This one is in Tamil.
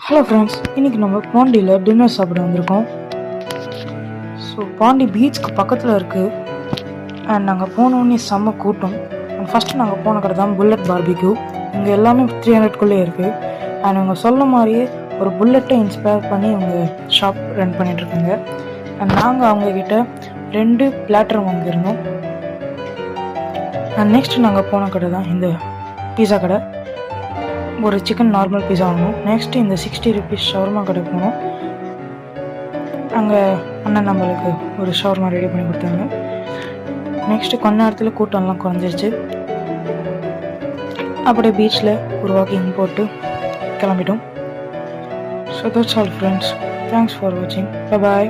ஹலோ ஃப்ரெண்ட்ஸ், இன்றைக்கி நம்ம பாண்டியில் டின்னர் சாப்பிட வந்திருக்கோம். ஸோ பாண்டி பீச்சுக்கு பக்கத்தில் இருக்குது. அண்ட் நாங்கள் போனோன்னே செம்ம கூட்டம். அண்ட் ஃபஸ்ட்டு நாங்கள் போன கடை தான் புல்லட் பார்பிக்யூ. இங்கே எல்லாமே 300க்குள்ளே இருக்குது. அண்ட் இவங்க சொல்ல மாதிரியே ஒரு புல்லட்டை இன்ஸ்பயர் பண்ணி இவங்க ஷாப் ரன் பண்ணிகிட்ருக்காங்க. அண்ட் நாங்கள் அவங்கக்கிட்ட 2 பிளாட்டர் வாங்கியிருந்தோம். அண்ட் நெக்ஸ்ட் நாங்கள் போன கடை தான் இந்த பீஸா கடை. ஒரு சிக்கன் நார்மல் பீஸா வாங்கணும். நெக்ஸ்ட்டு இந்த 60 ருபீஸ் ஷவர்மா கடை போனோம். அங்கே அண்ணன் நம்மளுக்கு ஒரு ஷவர்மா ரெடி பண்ணி கொடுத்தாங்க. நெக்ஸ்ட்டு கொஞ்ச நேரத்தில் கூட்டம்லாம் குறைஞ்சிருச்சு. அப்படியே பீச்சில் ஒரு வாக்கிங் போட்டு கிளம்பிட்டோம். So that's all friends. Thanks for வாட்சிங். பை பாய்.